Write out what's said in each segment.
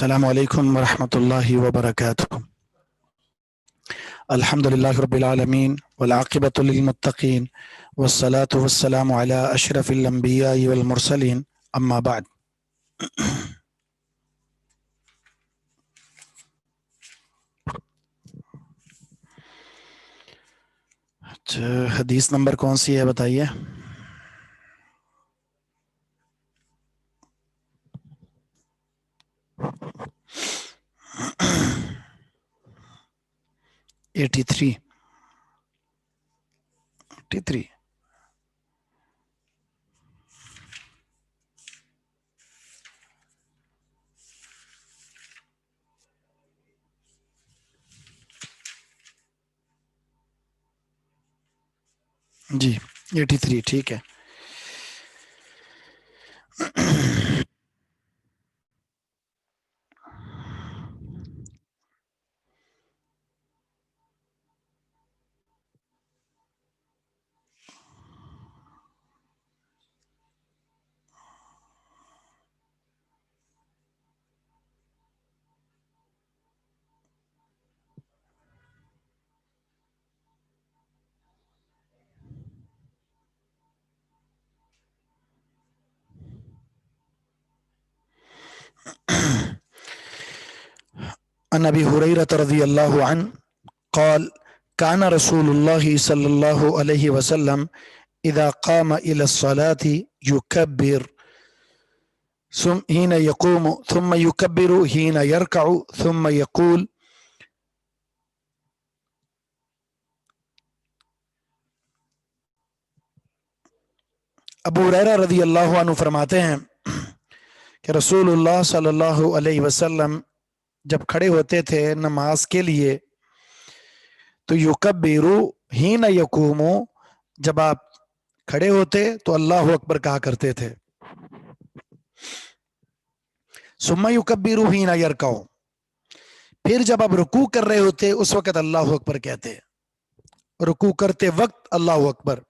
السلام علیکم ورحمۃ اللہ وبرکاتہ۔ الحمد للہ رب العالمین والعاقبۃ للمتقین والصلاة والسلام علی اشرف الانبیاء والمرسلین، اما بعد۔ حدیث نمبر کون سی ہے بتائیے؟ Eighty three. جی 83 ٹھیک ہے۔ عن ابی ہریرہ رضی اللہ عنہ قال كان رسول اللہ صلی اللہ علیہ وسلم اذا قام الى الصلاة يكبر حين يقوم ثم يكبر حين يركع ثم يقول ابو ہریرہ رضی اللہ عنہ فرماتے ہیں کہ رسول اللہ صلی اللہ علیہ وسلم جب کھڑے ہوتے تھے نماز کے لیے تو یکبرو حین یقومو، جب آپ کھڑے ہوتے تو اللہ اکبر کہا کرتے تھے۔ ثم یکبرو حین یرکعو، پھر جب آپ رکوع کر رہے ہوتے اس وقت اللہ اکبر کہتے، رکوع کرتے وقت اللہ اکبر۔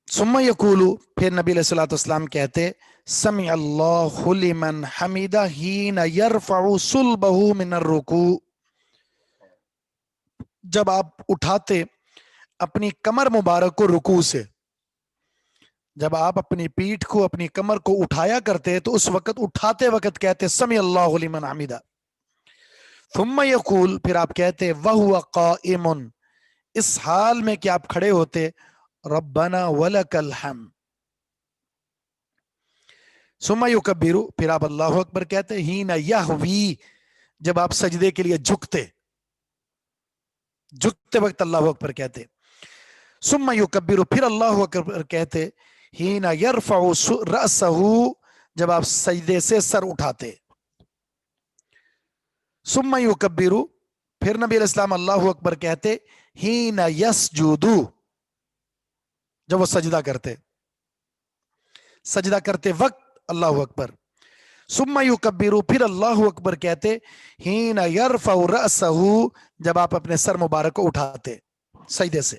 ثم یقولو، پھر نبی علیہ الصلوۃ والسلام کہتے سمع اللہ لمن حمدہ حین یرفع صلبہ من الرکوع، جب آپ اٹھاتے اپنی کمر مبارک کو رکوع سے، جب آپ اپنی پیٹھ کو اپنی کمر کو اٹھایا کرتے تو اس وقت اٹھاتے وقت کہتے سمع اللہ لمن حمدہ۔ ثم یقول، پھر آپ کہتے وہو قائم، اس حال میں کہ آپ کھڑے ہوتے ربنا ولک الحمد۔ ثم یکبر، پھر آپ اللہ اکبر کہتے حین یہوی، جب آپ سجدے کے لیے جھکتے وقت اللہ اکبر کہتے۔ ثم یکبر، پھر اللہ اکبر کہتے حین یرفع رأسہ، جب آپ سجدے سے سر اٹھاتے۔ ثم یکبر، پھر نبی علیہ السلام اللہ اکبر کہتے حین یسجد، جب وہ سجدہ کرتے، سجدہ کرتے وقت اللہ اکبر۔ ثم یکبر، پھر اللہ اکبر کہتے حین یرفع رأسہ، جب آپ اپنے سر مبارک کو اٹھاتے سجدے سے۔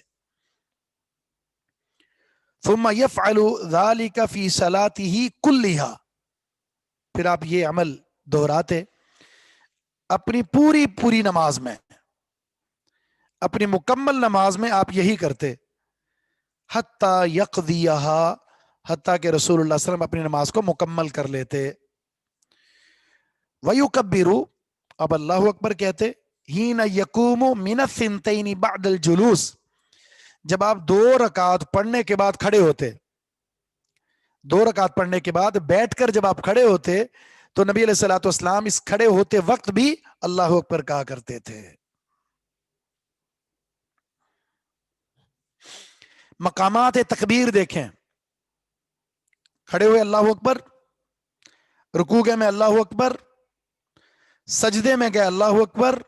ثم یفعل ذلک فی صلاتہ کلہا، پھر آپ یہ عمل دہراتے اپنی پوری نماز میں، اپنی مکمل نماز میں آپ یہی کرتے، حتی یقضیہا، حتیٰ کہ رسول اللہ صلی اللہ علیہ وسلم اپنی نماز کو مکمل کر لیتے۔ وَيُكَبِّرُ، اب اللہ اکبر کہتے حین یقوم من الثنتین بعد الجلوس، جب آپ 2 رکعت پڑھنے کے بعد کھڑے ہوتے، 2 رکعت پڑھنے کے بعد بیٹھ کر جب آپ کھڑے ہوتے تو نبی علیہ الصلوۃ والسلام اس کھڑے ہوتے وقت بھی اللہ اکبر کہا کرتے تھے۔ مقامات تکبیر دیکھیں، کھڑے ہوئے اللہ اکبر، رکوع گئے میں اللہ اکبر، سجدے میں گئے اللہ اکبر،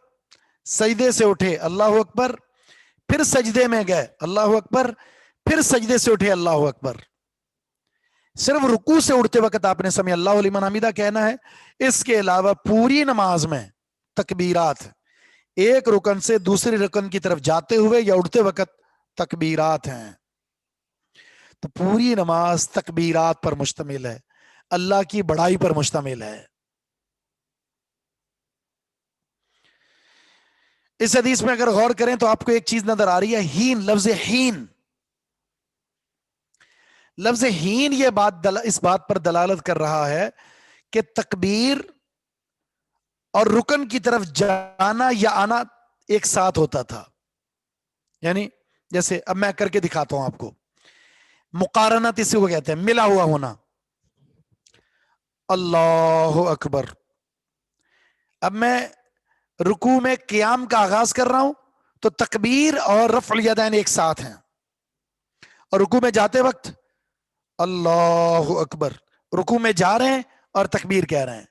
سجدے سے اٹھے اللہ اکبر، پھر سجدے میں گئے اللہ اکبر، پھر سجدے سے اٹھے اللہ اکبر۔ صرف رکوع سے اٹھتے وقت آپ نے سمع اللہ لمن حمدہ کہنا ہے، اس کے علاوہ پوری نماز میں تکبیرات، ایک رکن سے دوسرے رکن کی طرف جاتے ہوئے یا اٹھتے وقت تکبیرات ہیں۔ تو پوری نماز تکبیرات پر مشتمل ہے، اللہ کی بڑائی پر مشتمل ہے۔ اس حدیث میں اگر غور کریں تو آپ کو ایک چیز نظر آ رہی ہے، ہین، لفظ ہین. لفظ ہین یہ بات اس بات پر دلالت کر رہا ہے کہ تکبیر اور رکن کی طرف جانا یا آنا ایک ساتھ ہوتا تھا. یعنی جیسے اب میں کر کے دکھاتا ہوں آپ کو. مقارنت اسی کو کہتے ہیں، ملا ہوا ہونا. اللہ اکبر. اب میں رکوع میں قیام کا آغاز کر رہا ہوں تو تکبیر اور رفع الیدین ایک ساتھ ہیں، اور رکوع میں جاتے وقت اللہ اکبر، رکوع میں جا رہے ہیں اور تکبیر کہہ رہے ہیں،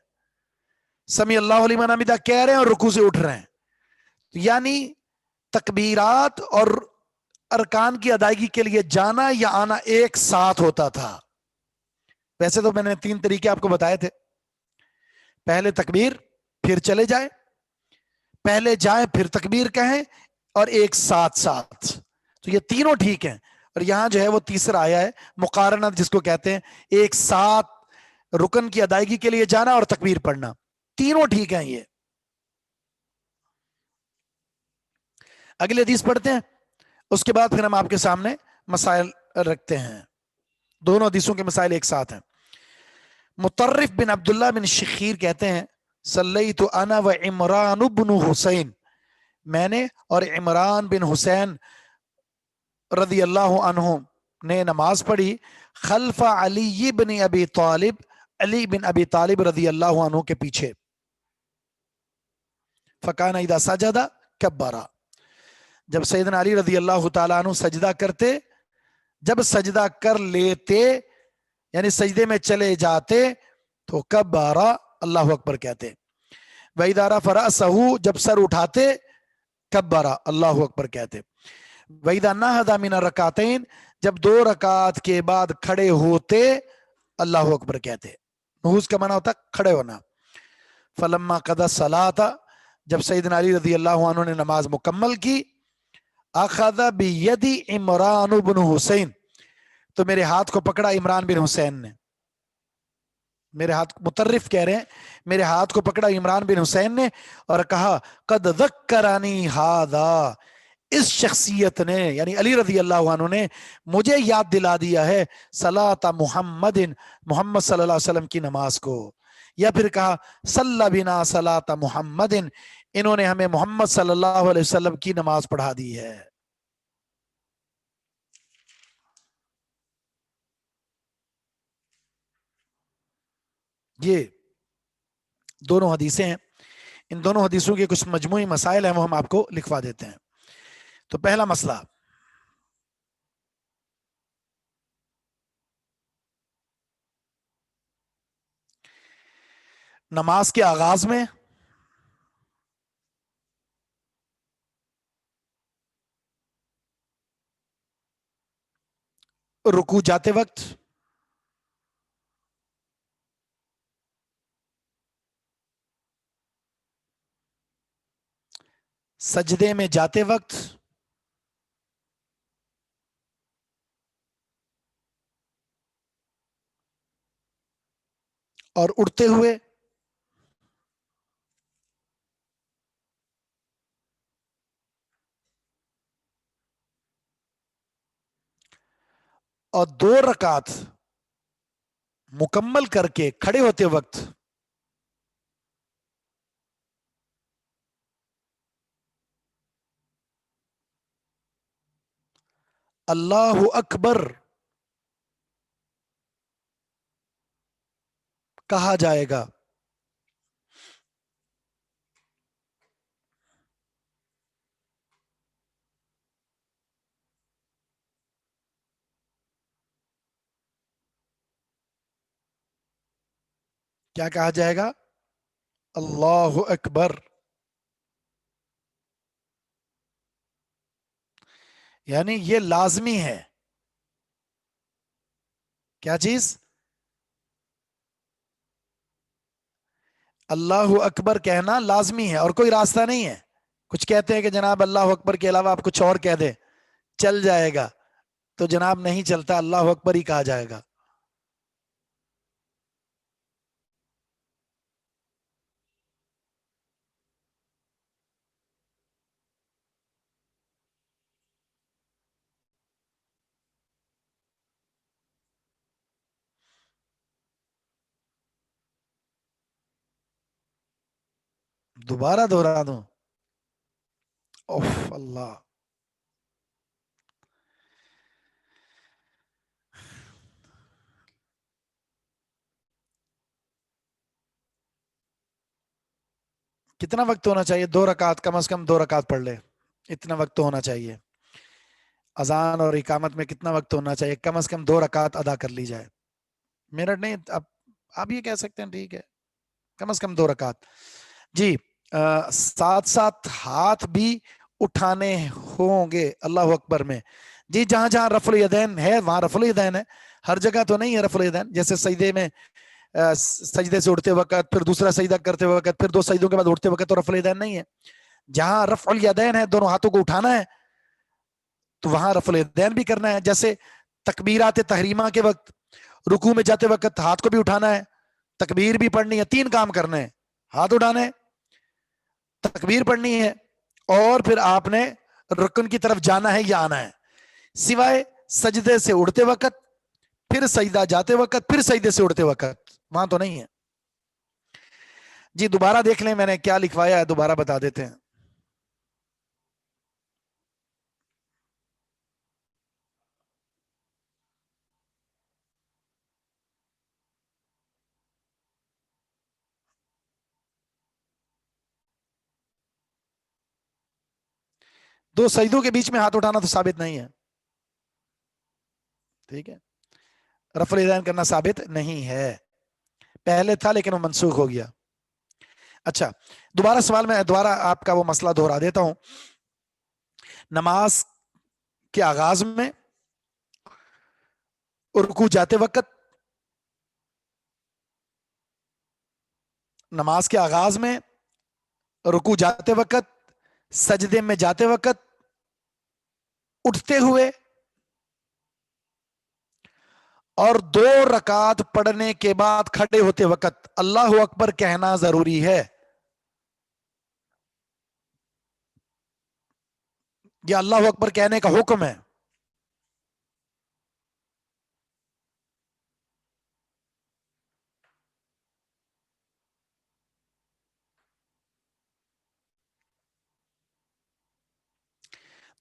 سمی اللہ لمن حمدہ کہہ رہے ہیں اور رکوع سے اٹھ رہے ہیں. یعنی تکبیرات اور ارکان کی ادائیگی کے لیے جانا یا آنا ایک ساتھ ہوتا تھا. ویسے تو میں نے 3 طریقے آپ کو بتائے تھے، پہلے تکبیر پھر چلے جائیں، پہلے جائیں پھر تکبیر کہیں، اور ایک ساتھ ساتھ. تو یہ تینوں ٹھیک ہیں. اور یہاں جو ہے وہ تیسرا آیا ہے مقارنت، جس کو کہتے ہیں ایک ساتھ رکن کی ادائیگی کے لیے جانا اور تکبیر پڑھنا. تینوں ٹھیک ہیں. یہ اگلی حدیث پڑھتے ہیں، اس کے بعد پھر ہم آپ کے سامنے مسائل رکھتے ہیں. دونوں حدیثوں کے مسائل ایک ساتھ ہیں. مطرف بن عبداللہ بن شخیر کہتے ہیں صلیت انا و عمران بن حسین، میں نے اور عمران بن حسین رضی اللہ عنہ نے نماز پڑھی خلف علی بن ابی طالب، علی بن ابی طالب رضی اللہ عنہ کے پیچھے. فکان اذا سجد کبرا، جب سیدنا علی رضی اللہ تعالیٰ عنہ سجدہ کرتے، جب سجدہ کر لیتے یعنی سجدے میں چلے جاتے تو کبارا، اللہ اکبر کہتے. وَإِذَا رَفَعَ رَأْسَهُ، جب سر اٹھاتے کبارا، اللہ اکبر کہتے. وَإِذَا نَهَضَ مِنَ الرَّكْعَتَيْنِ، جب 2 رکعات کے بعد کھڑے ہوتے اللہ اکبر کہتے. نہوز کا معنی ہوتا کھڑے ہونا. فَلَمَّا قَضَى الصَّلَاةَ، جب سیدنا علی رضی اللہ عنہ نے نماز مکمل کی، اخذ بیدی عمران بن حسین، تو میرے ہاتھ کو پکڑا عمران بن حسین نے. میرے ہاتھ، مطرف کہہ رہے ہیں میرے ہاتھ کو پکڑا عمران بن حسین نے اور کہا قد ذکرانی ھذا، اس شخصیت نے یعنی علی رضی اللہ عنہ نے مجھے یاد دلا دیا ہے صلاۃ محمد، محمد صلی اللہ علیہ وسلم کی نماز کو. یا پھر کہا صلی بنا صلاۃ محمد، انہوں نے ہمیں محمد صلی اللہ علیہ وسلم کی نماز پڑھا دی ہے. یہ دونوں حدیثیں ہیں. ان دونوں حدیثوں کے کچھ مجموعی مسائل ہیں، وہ ہم آپ کو لکھوا دیتے ہیں. تو پہلا مسئلہ، نماز کے آغاز میں رکوع جاتے وقت سجدے میں جاتے وقت اور اٹھتے ہوئے اور 2 رکعت مکمل کر کے کھڑے ہوتے وقت اللہ اکبر کہا جائے گا. کیا کہا جائے گا؟ اللہ اکبر. یعنی یہ لازمی ہے. کیا چیز؟ اللہ اکبر کہنا لازمی ہے اور کوئی راستہ نہیں ہے. کچھ کہتے ہیں کہ جناب اللہ اکبر کے علاوہ آپ کچھ اور کہہ دیں چل جائے گا، تو جناب نہیں چلتا، اللہ اکبر ہی کہا جائے گا. दोबारा दोहरा दूं? ओफ अल्लाह, कितना वक्त होना चाहिए? 2 रकात, कम से कम 2 रकात पढ़ ले, इतना वक्त तो होना चाहिए। अजान और इकामत में कितना वक्त होना चाहिए? कम से कम 2 रकात अदा कर ली जाए। मिनट नहीं, अब आप ये कह सकते हैं ठीक है, कम से कम 2 रकात। जी, साथ साथ हाथ भी उठाने होंगे अल्लाह अकबर में। जी, जहां जहां रफल यदैन है वहां रफल यदैन है, हर जगह तो नहीं है रफल यदैन। जैसे सजदे में, सजदे से उठते वक्त, फिर दूसरा सजदा करते वक्त, फिर 2 सजदों के बाद उठते वक्त तो रफल यदैन नहीं है। जहां रफल यदैन है, दोनों हाथों को उठाना है, तो वहां रफल यदैन भी करना है। जैसे तकबीरात तहरीमा के वक्त, रुकू में जाते वक्त हाथ को भी उठाना है, तकबीर भी पढ़नी है, 3 काम करने हैं, हाथ उठाने, तकबीर पढ़नी है, और फिर आपने रुकन की तरफ जाना है या आना है। सिवाय सजदे से उड़ते वक्त, फिर सजदा जाते वक्त, फिर सजदे से उड़ते वक्त, वहां तो नहीं है। जी, दोबारा देख लें मैंने क्या लिखवाया है, दोबारा बता देते हैं। दो सजदों के बीच में हाथ उठाना तो साबित नहीं है, ठीक है, रफल यदैन करना साबित नहीं है। पहले था लेकिन वो मनसूख हो गया। अच्छा, दोबारा सवाल में दोबारा आपका वो मसला दोहरा देता हूं। नमाज के आगाज में, रुकू जाते वक्त, नमाज के आगाज में, रुकू जाते वक्त, सजदे में जाते वक्त, उठते हुए, और 2 रकात पढ़ने के बाद खड़े होते वक्त अल्लाह अकबर कहना जरूरी है। यह अल्लाह अकबर कहने का हुक्म है।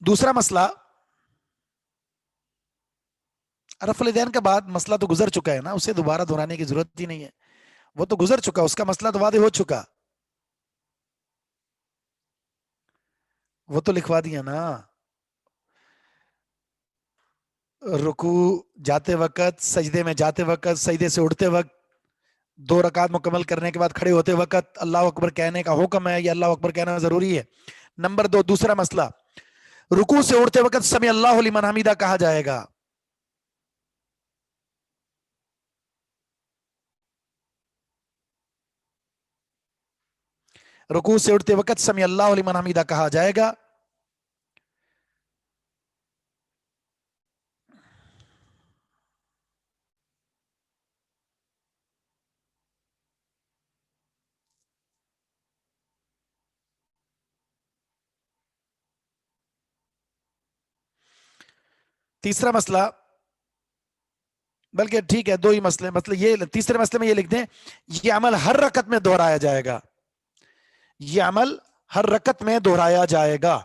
दूसरा मसला, रफल यदैन के बाद मसला तो गुजर चुका है ना, उसे दोबारा दोहराने की जरूरत ही नहीं है, वो तो गुजर चुका, उसका मसला तो वादे हो चुका, वो तो लिखवा दिया ना। रुकू जाते वक्त, सजदे में जाते वक्त, सजदे से उठते वक्त, 2 रकात मुकम्मल करने के बाद खड़े होते वक्त अल्लाह अकबर कहने का हुक्म है, या अल्लाह अकबर कहना जरूरी है। नंबर 2, दूसरा मसला, रुकू से उठते वक्त समी अल्लाहु लिमन हमीदा कहा जाएगा। रुकू से उठते वक्त समी अल्लाहु लिमन हमीदा कहा जाएगा। तीसरा मसला, बल्कि ठीक है, 2 ही मसले, मतलब ये तीसरे मसले में ये लिख दें, ये अमल हर रकत में दोहराया जाएगा, ये अमल हर रकत में दोहराया जाएगा।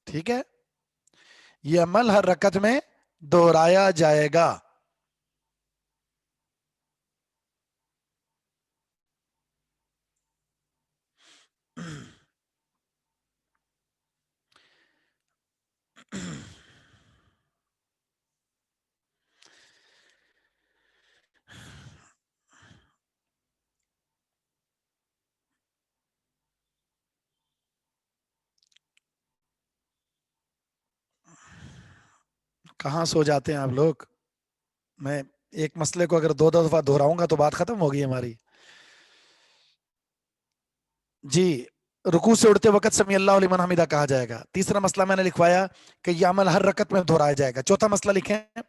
ठीक है, ये अमल हर रकत में दोहराया जाएगा। कहाँ सो जाते हैं आप लोग? मैं एक मसले को अगर 2 दफा दोहराऊंगा तो बात खत्म होगी हमारी। जी, रुकू से उठते वक्त समी अल्लाह लिमन हमीदा कहा जाएगा। तीसरा मसला मैंने लिखवाया कि यह अमल हर रकत में दोहराया जाएगा। चौथा मसला लिखें,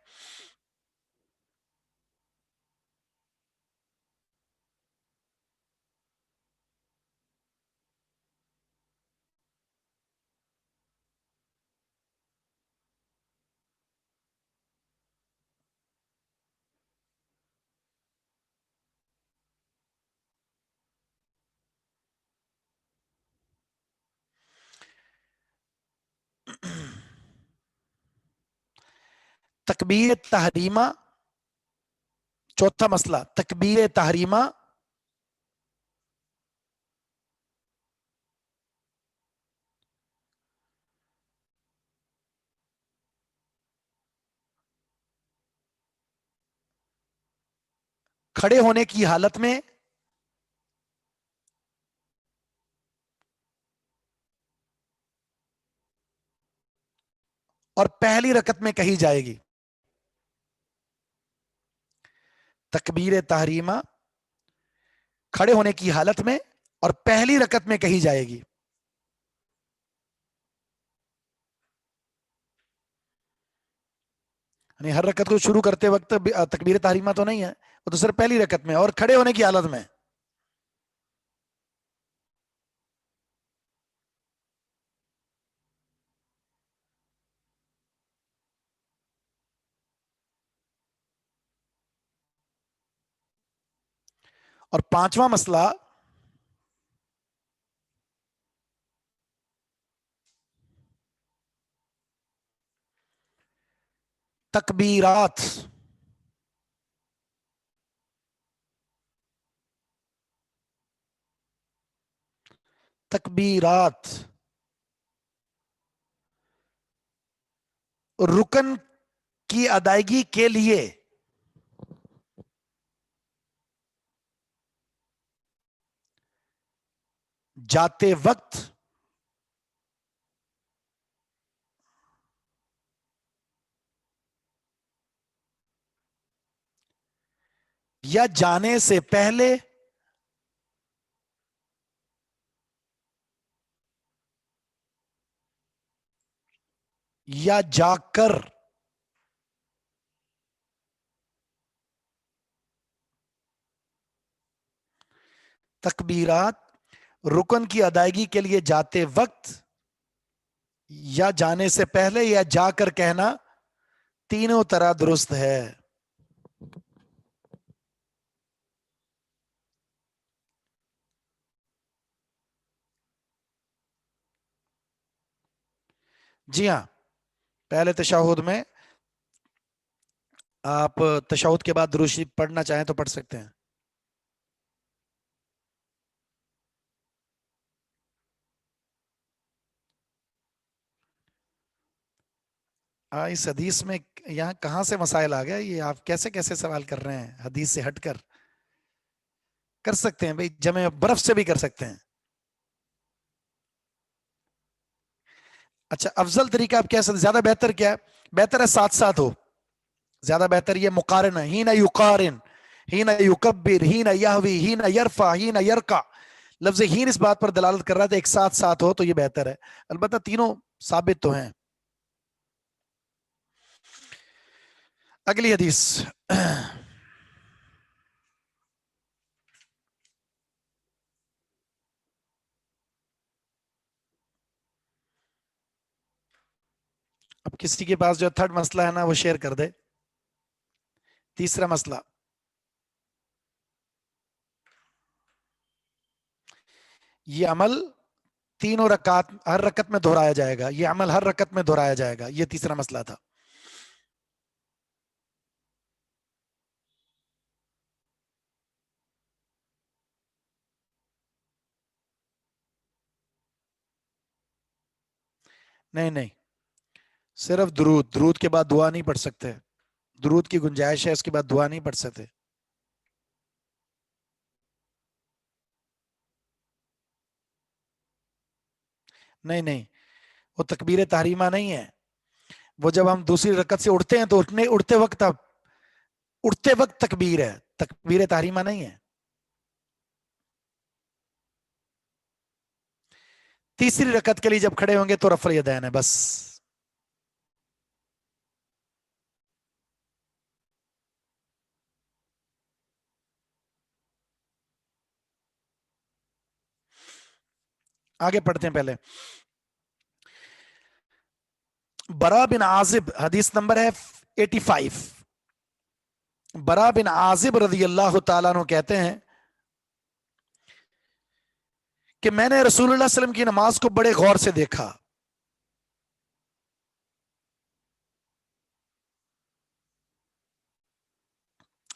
تکبیر تحریمہ، چوتھا مسئلہ تکبیر تحریمہ کھڑے ہونے کی حالت میں اور پہلی رکعت میں کہی جائے گی. تکبیر تحریمہ کھڑے ہونے کی حالت میں اور پہلی رکعت میں کہی جائے گی. یعنی ہر رکعت کو شروع کرتے وقت تکبیر تحریمہ تو نہیں ہے، وہ تو صرف پہلی رکعت میں اور کھڑے ہونے کی حالت میں. اور پانچواں مسئلہ تکبیرات، تکبیرات رکن کی ادائیگی کے لیے جاتے وقت یا جانے سے پہلے یا جا کر تکبیرات رکن کی ادائیگی کے لیے جاتے وقت یا جانے سے پہلے یا جا کر کہنا تینوں طرح درست ہے. جی ہاں، پہلے تشہد میں آپ تشہد کے بعد درود شریف پڑھنا چاہیں تو پڑھ سکتے ہیں. اس حدیث میں یہاں کہاں سے مسائل آ گئے؟ یہ آپ کیسے کیسے سوال کر رہے ہیں؟ حدیث سے ہٹ کر سکتے ہیں بھائی، جمع برف سے بھی کر سکتے ہیں. اچھا، افضل طریقہ آپ کہہ سکتے، زیادہ بہتر کیا ہے؟ بہتر ہے ساتھ ساتھ ہو، زیادہ بہتر یہ مقارن ہے. ہینا یقارن، ہینا یکبر، ہینا یہوی، ہینا یرفع، ہینا یرکع. لفظ ہین اس بات پر دلالت کر رہا تھا ایک ساتھ ساتھ ہو تو یہ بہتر ہے. البتہ تینوں ثابت تو ہیں. اگلی حدیث اب کسی کے پاس جو تھرڈ مسئلہ ہے نا وہ شیئر کر دے. تیسرا مسئلہ، یہ عمل تینوں رکعت ہر رکعت میں دہرایا جائے گا. یہ عمل ہر رکعت میں دہرایا جائے گا. یہ تیسرا مسئلہ تھا. نہیں نہیں، صرف درود کے بعد دعا نہیں پڑھ سکتے. درود کی گنجائش ہے، اس کے بعد دعا نہیں پڑھ سکتے. نہیں نہیں، وہ تکبیر تحریمہ نہیں ہے. وہ جب ہم دوسری رکعت سے اٹھتے ہیں تو اٹھتے وقت تکبیر ہے، تکبیر تحریمہ نہیں ہے. تیسری رکعت کے لیے جب کھڑے ہوں گے تو رفع الیدین ہے بس. آگے پڑھتے ہیں. پہلے برا بن عازب، حدیث نمبر ہے 85. برا بن عازب رضی اللہ تعالیٰ عنہ کہتے ہیں کہ میں نے رسول اللہ صلی اللہ علیہ وسلم کی نماز کو بڑے غور سے دیکھا.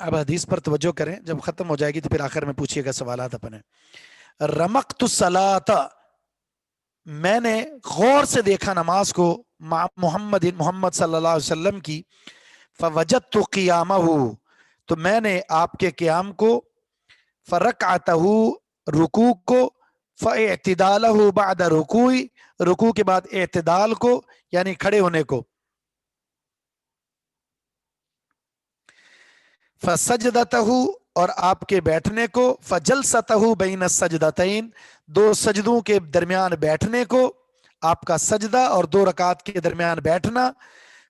अब हदीस पर तवज्जो करें, जब खत्म हो जाएगी तो फिर आखिर में पूछिएगा सवालात अपने। रमकतु सलाता, मैंने गौर से देखा नमाज को, मोहम्मद सल्लल्लाहु अलैहि वसल्लम की, फवजदतु क़ियामहु, तो मैंने आपके क़ियाम को, फरकअतहु, रुकू को, फ़इतिदालहु बाद रुकूई, रुकू के बाद एतदाल को यानी खड़े होने को, फसजदतहु, और आपके बैठने को, फजलसतहु बैन सजदतैन, दो सजदों के दरमियान बैठने को, आपका सजदा और दो रकात के दरमियान बैठना,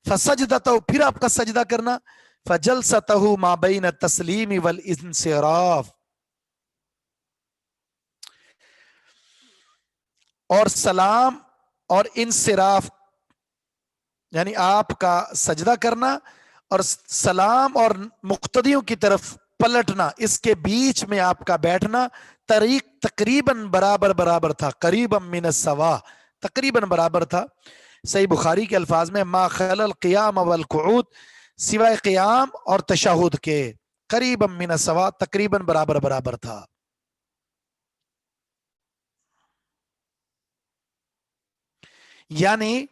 फसजदतहु, फिर आपका सजदा करना, फजलसतहु मा बैन तस्लीम वल इंसिराफ, और सलाम और इंसिराफ यानी आपका सजदा करना और सलाम और मुक्तदियों की तरफ पलटना, इसके बीच में आपका बैठना तरीक तकरीबन बराबर बराबर था, करीबन मिन सवा, तकरीबन बराबर था। सही बुखारी के अल्फाज में, मा खलल क़ियाम वल क़ुऊद, सिवाय क़ियाम और तशहुद के, करीबन मिन सवा, तकरीबन बराबर बराबर था। यानी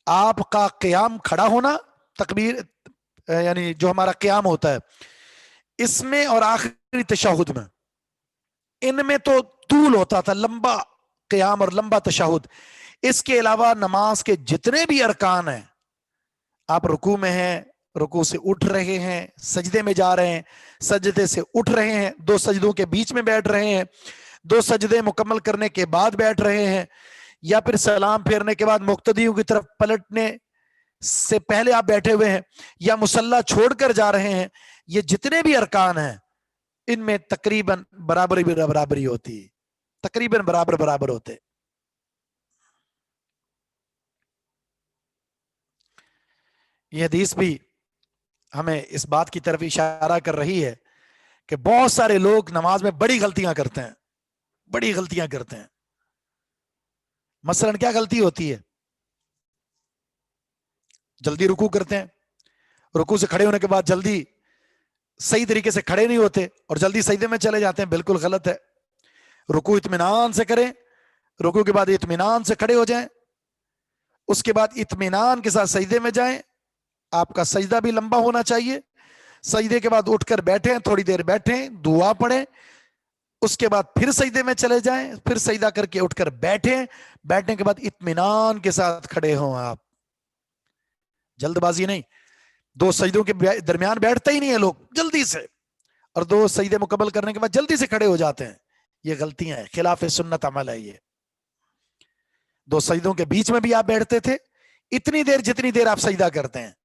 आपका क़ियाम खड़ा होना, तकबीर यानी जो हमारा क़ियाम होता है इसमें और आखिरी तशहुद में, इनमें तो तूल होता था, लंबा क़ियाम और लंबा तशहुद। इसके अलावा नमाज के जितने भी अरकान हैं, आप रुकू में हैं, रुकू से उठ रहे हैं, सजदे में जा रहे हैं, सजदे से उठ रहे हैं, दो सजदों के बीच में बैठ रहे हैं, दो सजदे मुकम्मल करने के बाद बैठ रहे हैं, या फिर सलाम फेरने के बाद मुक्तदियों की तरफ पलटने से पहले आप बैठे हुए हैं, या मुसल्ला छोड़कर जा रहे हैं, ये जितने भी अरकान हैं इनमें तकरीबन बराबरी होती है, तकरीबन बराबर बराबर होते। ये हदीस भी हमें इस बात की तरफ इशारा कर रही है कि बहुत सारे लोग नमाज में बड़ी गलतियां करते हैं, बड़ी गलतियां करते हैं। मसलन क्या गलती होती है? जल्दी रुकू करते हैं, रुकू से खड़े होने के बाद जल्दी सही तरीके से खड़े नहीं होते और जल्दी सजदे में चले जाते हैं, बिल्कुल गलत है। रुकू इत्मीनान से करें, रुकू के बाद इत्मीनान से खड़े हो जाएं, उसके बाद इत्मीनान के साथ सजदे में जाएं, आपका सजदा भी लंबा होना चाहिए, सजदे के बाद उठकर बैठें, थोड़ी देर बैठें, दुआ पढ़ें, उसके बाद फिर सजदे में चले जाएं, फिर सजदा करके उठकर बैठें, बैठने के बाद इत्मीनान के साथ खड़े हों। आप जल्दबाजी नहीं, दो सजदों के दरमियान बैठते ही नहीं है लोग जल्दी से, और दो सजदे मुकम्मल करने के बाद जल्दी से खड़े हो जाते हैं, ये गलतियां हैं, खिलाफ सुन्नत अमल है ये। दो सजदों के बीच में भी आप बैठते थे इतनी देर जितनी देर आप सजदा करते हैं,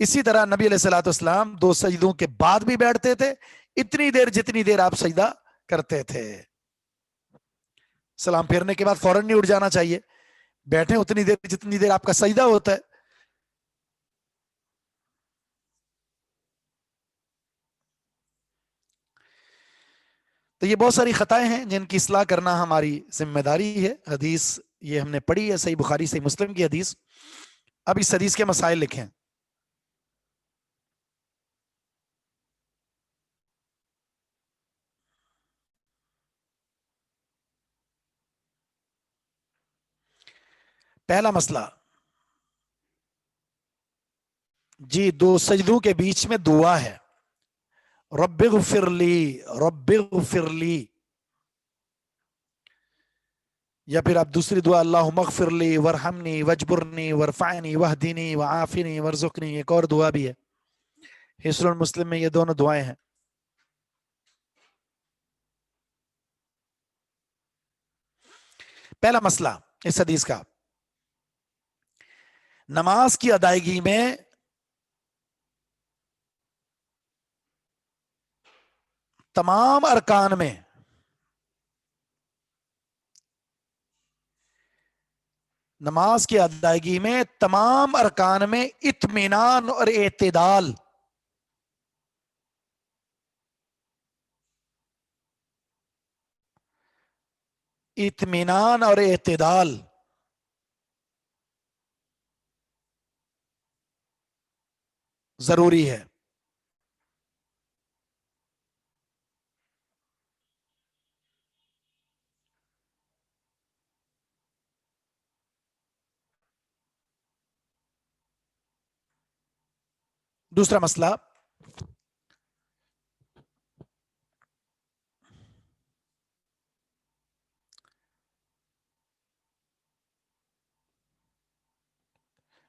इसी तरह नबी अलैहिस्सलाम दो सजदों के बाद भी बैठते थे इतनी देर जितनी देर आप सजदा करते थे। सलाम फेरने के बाद फौरन नहीं उठ जाना चाहिए, बैठे उतनी देर जितनी देर आपका सजदा होता है। तो ये बहुत सारी खताएं हैं जिनकी इस्लाह करना हमारी जिम्मेदारी है। हदीस ये हमने पढ़ी है, सही बुखारी सही मुस्लिम की हदीस। अब इस हदीस के मसाइल लिखें। पहला मसला जी, दो सजदों के बीच में दुआ है, रब्बिग़फिरली, रब्बिग़फिरली, या फिर आप दूसरी दुआ अल्लाहुम्मग़फिरली वरहमनी वजबुरनी वरफ़अनी वहदिनी वआफ़िनी वरज़ुक़नी, एक और दुआ भी है हिस्नुल मुस्लिम में, ये दोनों दुआएं हैं। पहला मसला इस हदीस का, नमाज की अदायगी में तमाम अरकान में नमाज की अदायगी में तमाम अरकान में इत्मीनान और एतदाल, इत्मीनान और एतदाल जरूरी है। दूसरा मसला,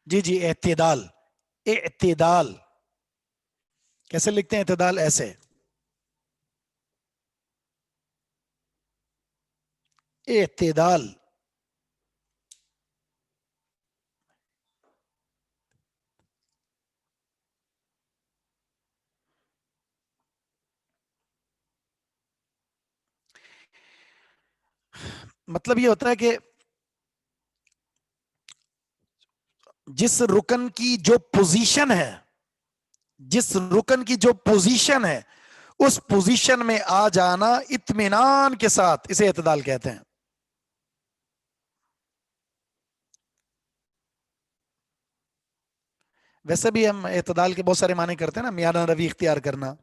जी जी, एतदाल। एतदाल कैसे लिखते हैं? एतदाल ऐसे, एतदाल। मतलब ये होता है कि जिस रुकन की जो पोजीशन है, जिस रुकन की जो पोजीशन है, उस पोजीशन में आ जाना इत्मीनान के साथ, इसे एतदाल कहते हैं। वैसे भी हम एतदाल के बहुत सारे माने करते हैं ना, मियाना रवि इख्तियार करना।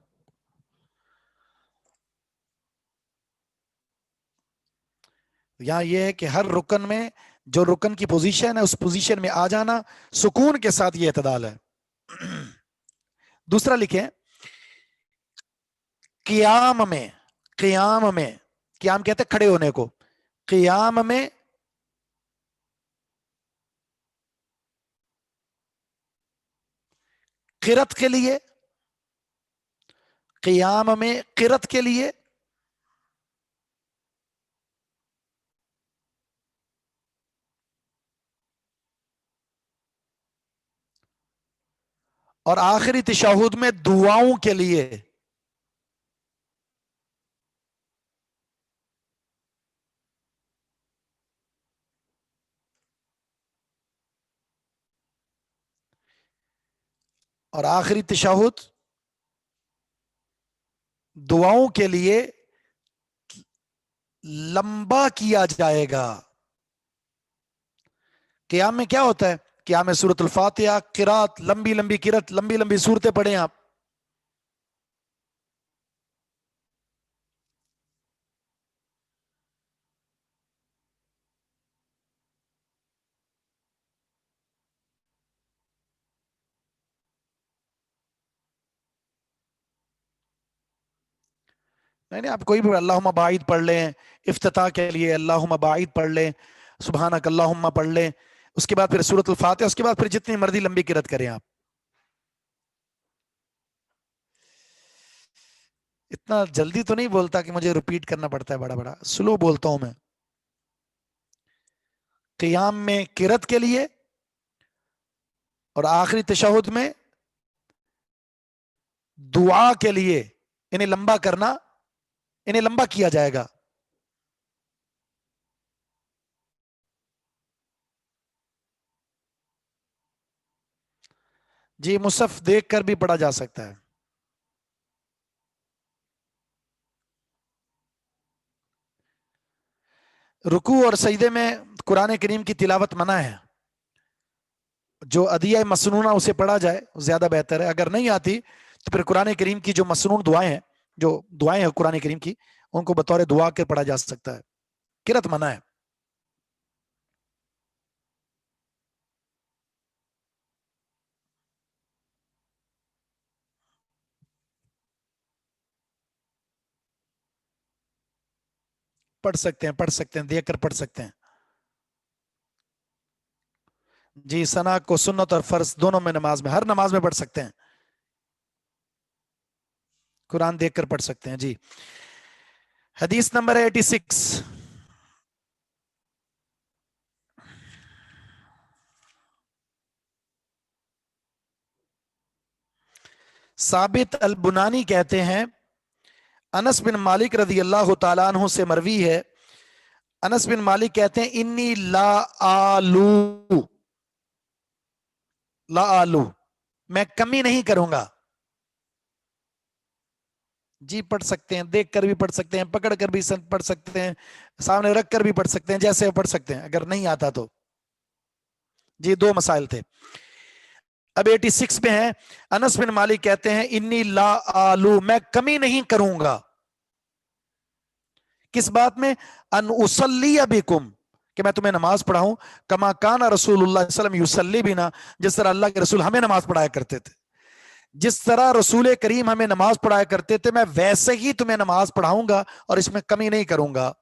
यहां यह है कि हर रुकन में जो रुकन की पोजीशन है, उस पोजीशन में आ जाना, सुकून के साथ ये एतदाल है। दूसरा लिखें, क़ियाम में, क़ियाम में, क़ियाम कहते हैं खड़े होने को, क़ियाम में क़िरत के लिए, क़ियाम में क़िरत के लिए और आखिरी तशहुद में दुआओं के लिए। और आखिरी तशहुद दुआओं के लिए लंबा किया जाएगा। क़ियाम में क्या होता है? क़ियाम में सूरत अल-फातिहा, क़िरात, लंबी लंबी क़िरात, लंबी लंबी सूरतें पढ़ें आप। नहीं नहीं, आप कोई भी अल्लाहुम्मा बाइद पढ़ लें, इफ्तिताह के लिए अल्लाहुम्मा बाइद पढ़ लें, सुब्हानक अल्लाहुम्मा पढ़ लें, उसके बाद फिर सूरत अल-फातिहा, उसके बाद फिर जितनी मर्जी लंबी क़िरात करें आप। इतना जल्दी तो नहीं बोलता कि मुझे रिपीट करना पड़ता है, बड़ा बड़ा स्लो बोलता हूं मैं। क़ियाम में क़िरात के लिए और आखिरी तशहुद में दुआ के लिए इन्हें लंबा करना, इन्हें लंबा किया जाएगा। जी, मुसहफ देखकर भी पढ़ा जा सकता है। रुकू और सजदे में कुरान करीम की तिलावत मना है। जो अदिया मसनूना उसे पढ़ा जाए ज्यादा बेहतर है। अगर नहीं आती तो फिर कुरान करीम की जो मसनून दुआएं हैं, जो दुआएं हैं कुरान करीम की, उनको बतौर दुआ के पढ़ा जा सकता है। किरत मना है। पढ़ सकते हैं, पढ़ सकते हैं, देखकर पढ़ सकते हैं। जी, सना को सुन्नत और फर्ज दोनों में नमाज में, हर नमाज में पढ़ सकते हैं। कुरान देखकर पढ़ सकते हैं। जी, हदीस नंबर 86। साबित अल बुनानी कहते हैं, अनस बिन मालिक रज़ी अल्लाह तआला अन्हु से मरवी है, अनस बिन मालिक कहते हैं, इन्नी ला आलू, ला आलू, मैं कमी नहीं करूंगा। जी, पढ़ सकते हैं, देख कर भी पढ़ सकते हैं, पकड़ कर भी पढ़ सकते हैं, सामने रख कर भी पढ़ सकते हैं, जैसे पढ़ सकते हैं अगर नहीं आता तो। जी, दो मसाइल थे। अब 86 में है, अनस बिन मालिक कहते हैं, इन्नी ला आलू, मैं कमी नहीं करूंगा। किस बात में? अन उसल्ली बिकुम, कि मैं तुम्हें नमाज पढ़ाऊं, कमा काना रसूलुल्लाह सल्लल्लाहु अलैहि वसल्लम युसल्ली बिना, जिस तरह अल्लाह के रसूल हमें नमाज पढ़ाया करते थे। जिस तरह रसूल करीम हमें नमाज पढ़ाया करते थे, मैं वैसे ही तुम्हें नमाज पढ़ाऊंगा और इसमें कमी नहीं करूंगा।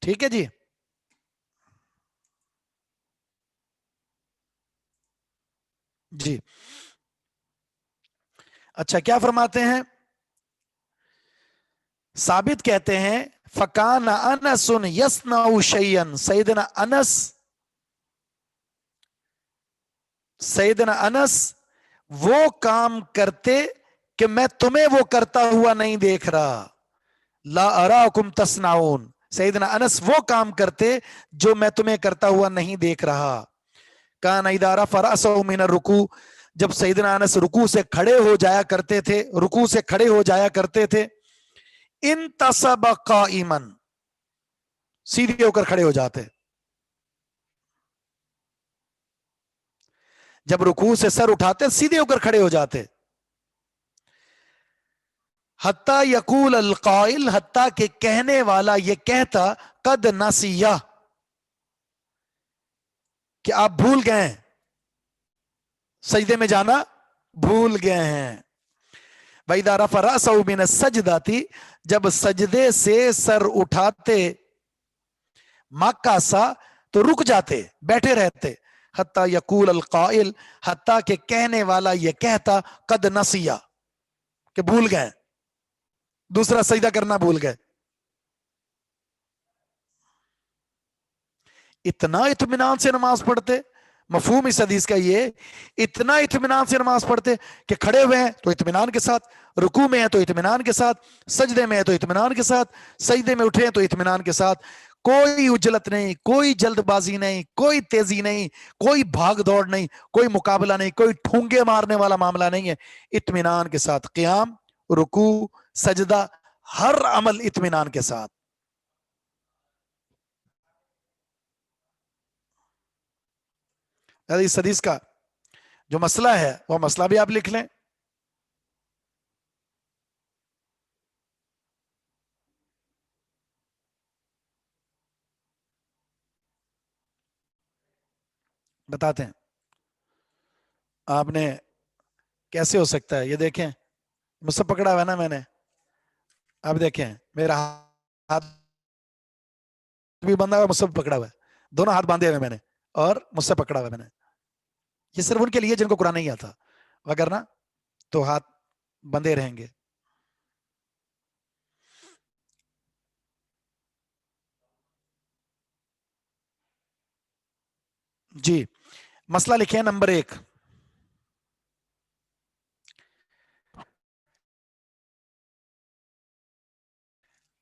ठीक है जी। जी अच्छा, क्या फरमाते हैं? साबित कहते हैं, फकान अनसुन यसनउ शैयन, सैयदना अनस वो काम करते कि मैं तुम्हें वो करता हुआ नहीं देख रहा। ला अराकुम तस्नाउन, सैयदना अनस वो काम करते जो मैं तुम्हें करता हुआ नहीं देख रहा। कान इदारा फरासो मिन रुकू, जब सैयदना अनस रुकू से खड़े हो जाया करते थे, रुकू से खड़े हो जाया करते थे, इन तसब काइमन, सीधे होकर खड़े हो जाते। जब रुकू से सर उठाते सीधे होकर खड़े हो जाते। हत्ता यकूल अल काइल, हत्ता के कहने वाला ये कहता, कद नसिया, कि आप भूल गए हैं, सजदे में जाना भूल गए हैं। वैदा रफा रअसहु मिन सजदाती, जब सजदे से सर उठाते, मक्का सा, तो रुक जाते, बैठे रहते। हत्ता यकूल अल काइल, हत्ता के कहने वाला ये कहता, कद नसिया, कि भूल गए, दूसरा सजदा करना भूल गए। इतना इत्मीनान से नमाज पढ़ते। मफहूम इस हदीस का ये, इतना इत्मीनान से नमाज पढ़ते कि खड़े हुए हैं तो इत्मीनान के साथ, रुकू में है तो इत्मीनान के साथ, सजदे में है तो इत्मीनान के साथ, सजदे में उठे हैं तो इत्मीनान के साथ। कोई उजलत नहीं, कोई जल्दबाजी नहीं, कोई तेजी नहीं, कोई भाग दौड़ नहीं, कोई मुकाबला नहीं, कोई ठूंगे मारने वाला मामला नहीं है। इत्मीनान के साथ क़ियाम, रुकू, सजदा, हर अमल इत्मीनान के साथ। इस हदीस का जो मसला है वो मसला भी आप लिख लें। बताते हैं आपने कैसे हो सकता है। ये देखें, मुझसे पकड़ा हुआ है ना मैंने, अब देखें मेरा हाथ भी बंधा हुआ है, मुझसे भी पकड़ा हुआ है, दोनों हाथ बांधे हुए मैंने और मुझसे पकड़ा हुआ है मैंने। ये सिर्फ उनके लिए जिनको कुरान नहीं आता, वगरना तो हाथ बंधे रहेंगे। जी, मसला लिखे नंबर 1,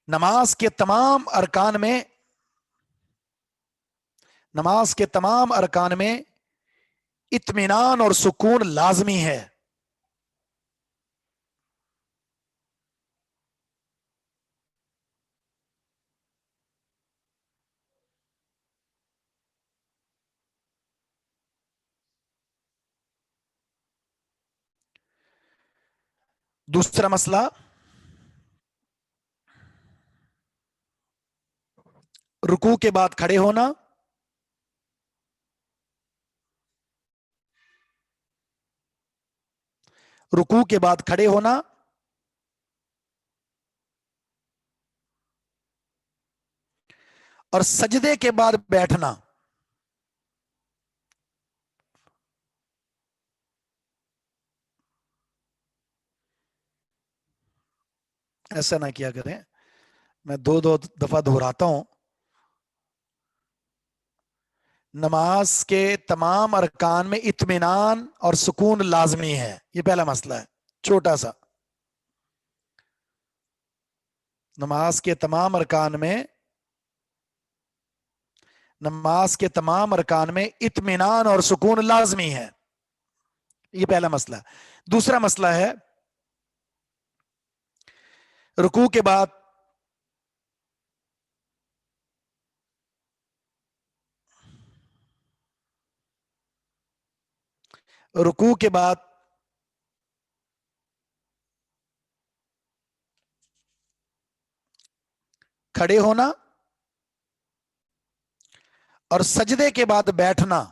नमाज के तमाम अरकान में, नमाज के तमाम अरकान में इत्मीनान और सुकून लाजमी है। दूसरा मसला, रुकू के बाद खड़े होना, रुकू के बाद खड़े होना और सजदे के बाद बैठना। ऐसा ना किया करें, मैं दो दो दफा दोहराता हूं। नमाज के तमाम अरकान में इत्मीनान और सुकून लाजमी है, ये पहला मसला है छोटा सा। नमाज के तमाम अरकान में, नमाज के तमाम अरकान में इत्मीनान और सुकून लाजमी है, ये पहला मसला। दूसरा मसला है, रुकू के बाद, रुकू के बाद کھڑے ہونا اور سجدے کے بعد بیٹھنا.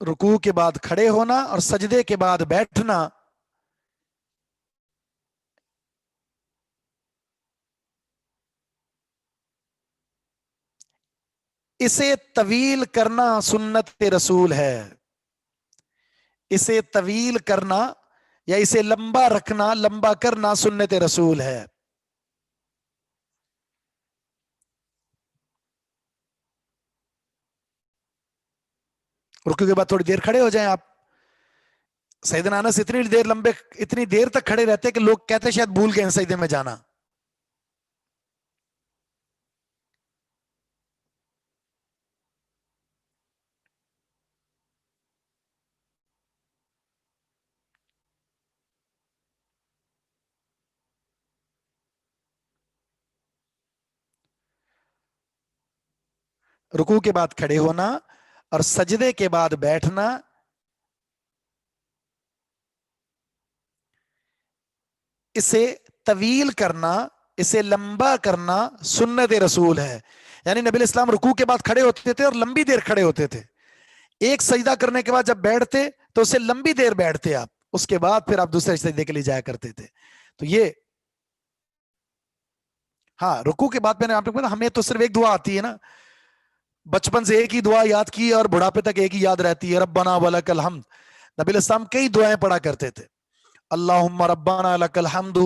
رکوع کے بعد کھڑے ہونا اور سجدے کے بعد بیٹھنا. اسے طویل کرنا سنت رسول ہے. اسے طویل کرنا یا اسے لمبا رکھنا، لمبا کرنا سنت رسول ہے. رکوع کے بعد تھوڑی دیر کھڑے ہو جائیں آپ. سیدنا انس اتنی دیر تک کھڑے رہتے کہ لوگ کہتے شاید بھول گئے سجدے میں جانا. رکوع کے بعد کھڑے ہونا اور سجدے کے بعد بیٹھنا. اسے طویل کرنا، اسے لمبا کرنا سنت رسول ہے. یعنی نبی اسلام رکوع کے بعد کھڑے ہوتے تھے اور لمبی دیر کھڑے ہوتے تھے. ایک سجدہ کرنے کے بعد جب بیٹھتے تو اسے لمبی دیر بیٹھتے آپ، اس کے بعد پھر آپ دوسرے سجدے کے لیے جایا کرتے تھے. تو یہ ہاں رکوع کے بعد میں نے آپ کو ہمیں تو صرف ایک دعا آتی ہے نا، بچپن سے ایک ہی دعا یاد کی اور بڑھاپے تک ایک ہی یاد رہتی ہے، ربنا ولک الحمد. نبی الاسلام کئی دعائیں پڑھا کرتے تھے. اللہم ربنا لک الحمد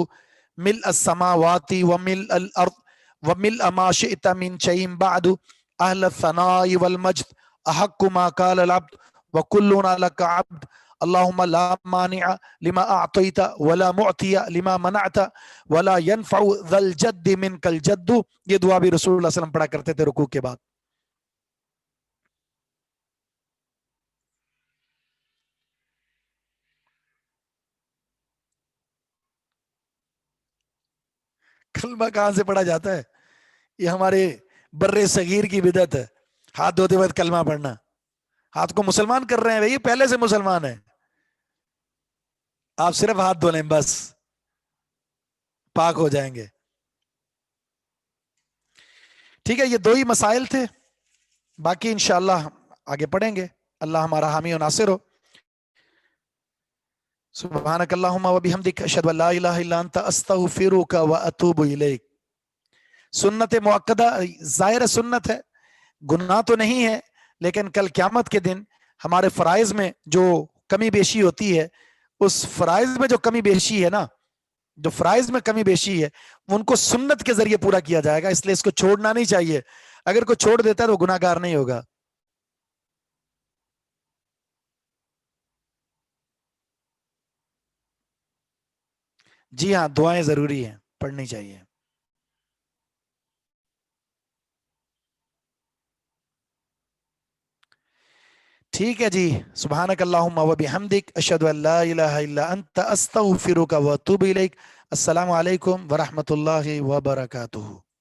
ملء السماوات وملء الارض وملء ما شئت من شيء بعد اهل الثناء والمجد احق ما قال العبد وكلنا لك عبد اللهم لا مانع لما اعطيت ولا معطي لما منعت ولا ينفع ذا الجد منك الجد. یہ دعا بھی رسول اللہ صلی اللہ علیہ وسلم پڑھا کرتے تھے رکوع کے بعد. کلمہ کہاں سے پڑھا جاتا ہے؟ یہ ہمارے بر صغیر کی بدعت ہے، ہاتھ دھوتے وقت کلمہ پڑھنا. ہاتھ کو مسلمان کر رہے ہیں بھائی، پہلے سے مسلمان ہیں. آپ صرف ہاتھ دھو لیں بس، پاک ہو جائیں گے. ٹھیک ہے، یہ دو ہی مسائل تھے، باقی انشاءاللہ آگے پڑھیں گے. اللہ ہمارا حامی و ناصر ہو. سبحانک اللہم و بحمدک اشہد ان لا الہ الا انت استغفرک و اتوب الیک. سنت مؤکدہ ظاہر سنت ہے، گناہ تو نہیں ہے، لیکن کل قیامت کے دن ہمارے فرائض میں جو کمی بیشی ہوتی ہے، اس فرائض میں جو کمی بیشی ہے نا، جو فرائض میں کمی بیشی ہے ان کو سنت کے ذریعے پورا کیا جائے گا. اس لیے اس کو چھوڑنا نہیں چاہیے. اگر کوئی چھوڑ دیتا ہے تو گناہ گار نہیں ہوگا. جی ہاں، دعائیں ضروری ہیں، پڑھنی چاہیے. ٹھیک ہے جی. سبحانک اللہم و بحمدک اشہد ان لا الہ الا انت استغفرک و اتوب الیک. السلام علیکم ورحمۃ اللہ وبرکاتہ.